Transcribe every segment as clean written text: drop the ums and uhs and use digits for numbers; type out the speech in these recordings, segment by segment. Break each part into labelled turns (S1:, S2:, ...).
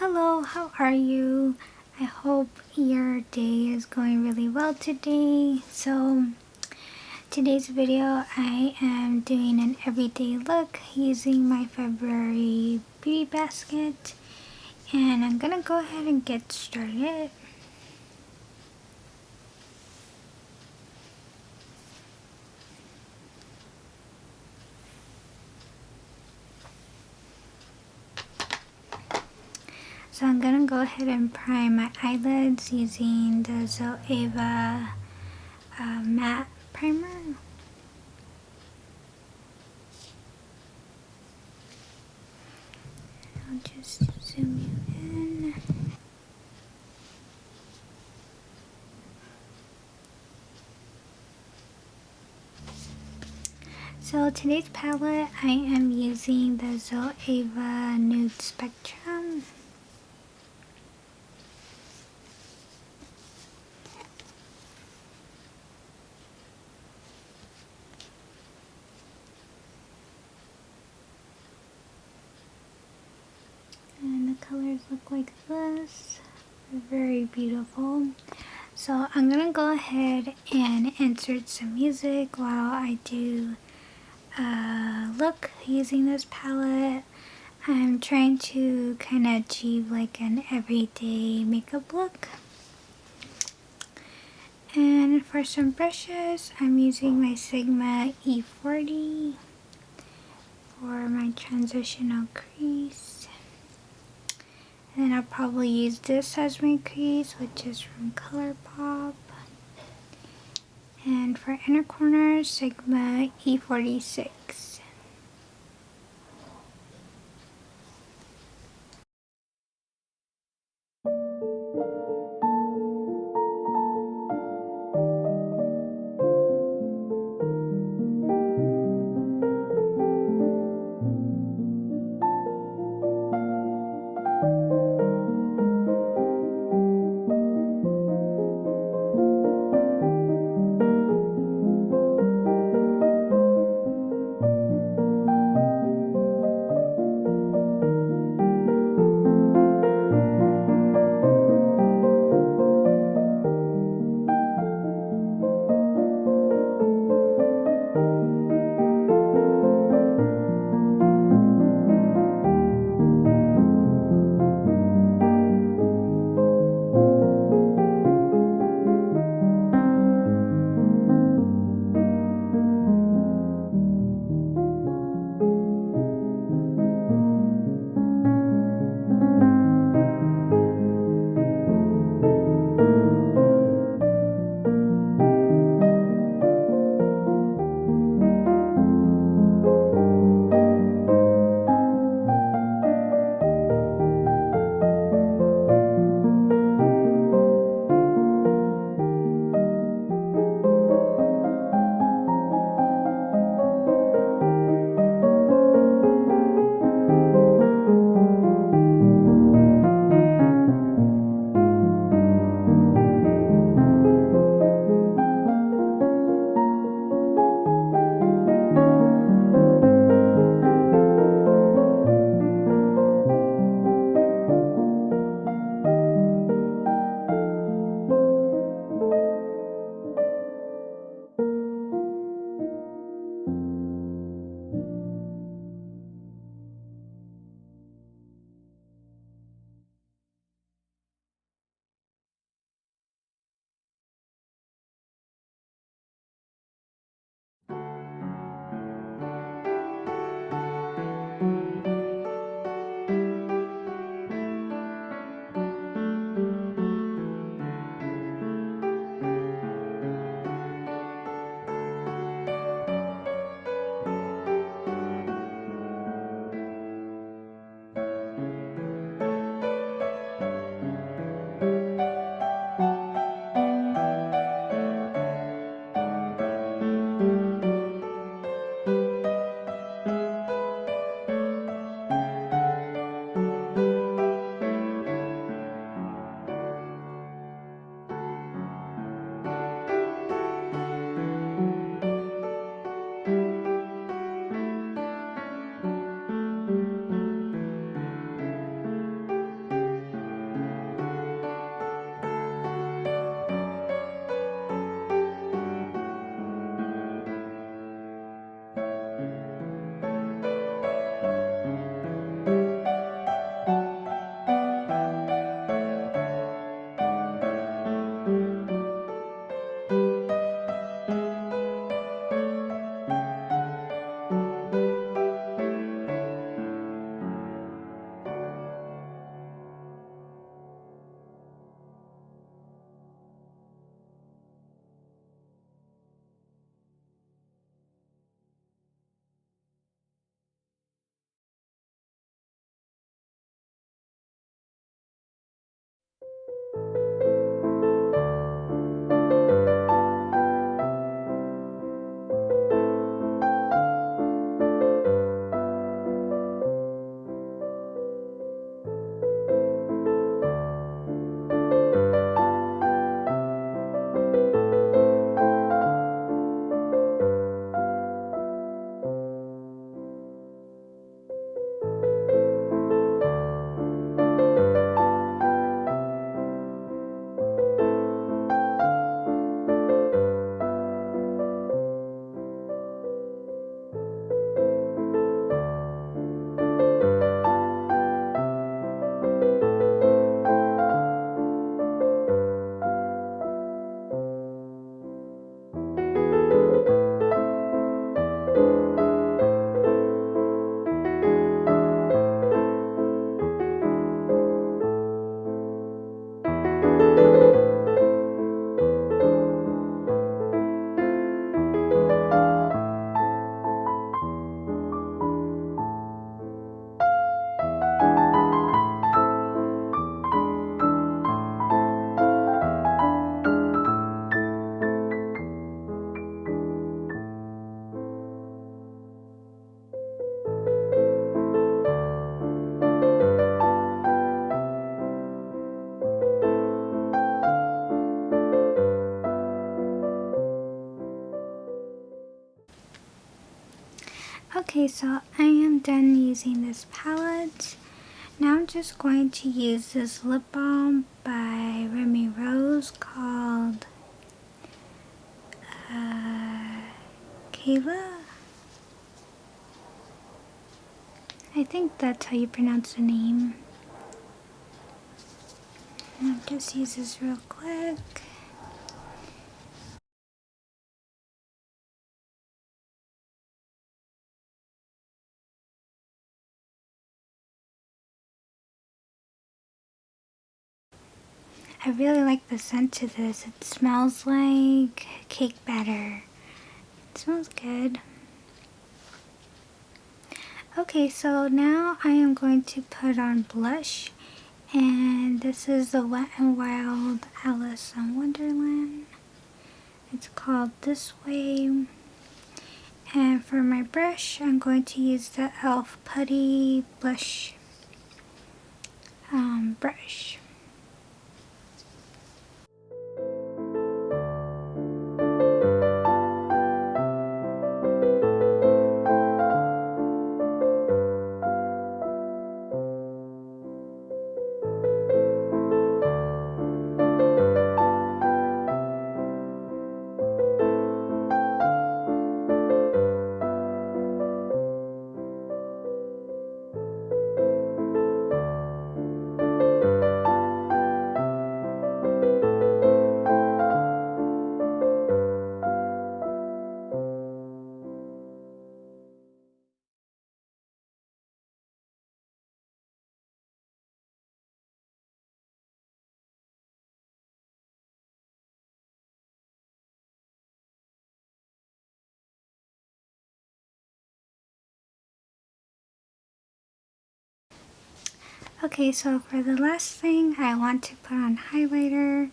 S1: Hello, how are you? I hope your day is going really well today. So today's video I am doing an everyday look using my February beauty basket, and I'm gonna go ahead and get started. So I'm gonna go ahead and prime my eyelids using the Zoeva matte primer. I'll just zoom you in. So today's palette, I am using the Zoeva Nude Spectrum. And the colors look like this. They're very beautiful. So I'm gonna go ahead and insert some music while I do a look using this palette. I'm trying to kind of achieve like an everyday makeup look. And for some brushes, I'm using my Sigma E40 for my transitional crease. And then I'll probably use this as my crease, which is from ColourPop. And for inner corners, Sigma E46. Okay, so I am done using this palette. Now I'm just going to use this lip balm by RemiRose called Kaiya. I think that's how you pronounce the name. I'll just use this real quick. I really like the scent to this. It smells like cake batter. It smells good. Okay, so now I am going to put on blush. And this is the Wet n Wild Alice in Wonderland. It's called This Way. And for my brush, I'm going to use the e.l.f. Putty Blush brush. Okay, so for the last thing, I want to put on highlighter.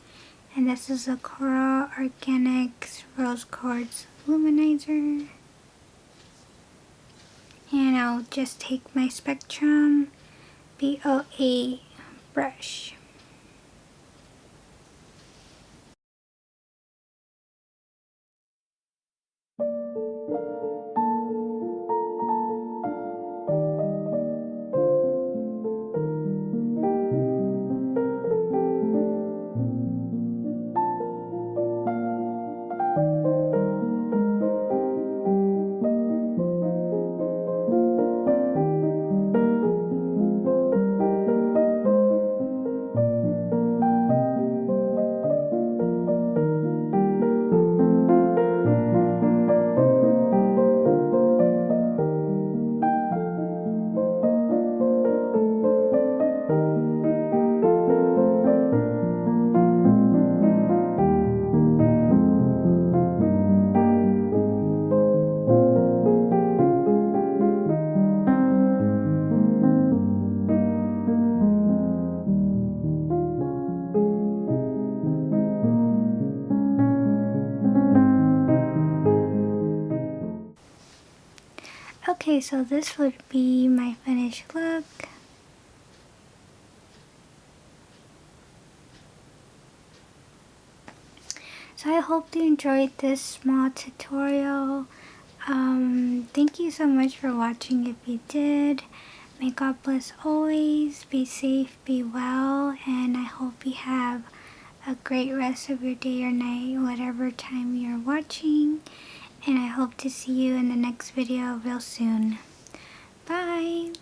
S1: And this is a Kora Organics Rose Quartz Luminizer. And I'll just take my Spectrum B08 brush. Okay, so this would be my finished look. So I hope you enjoyed this small tutorial. Thank you so much for watching if you did. May God bless always. Be safe, be well, and I hope you have a great rest of your day or night, whatever time you're watching. And I hope to see you in the next video real soon. Bye!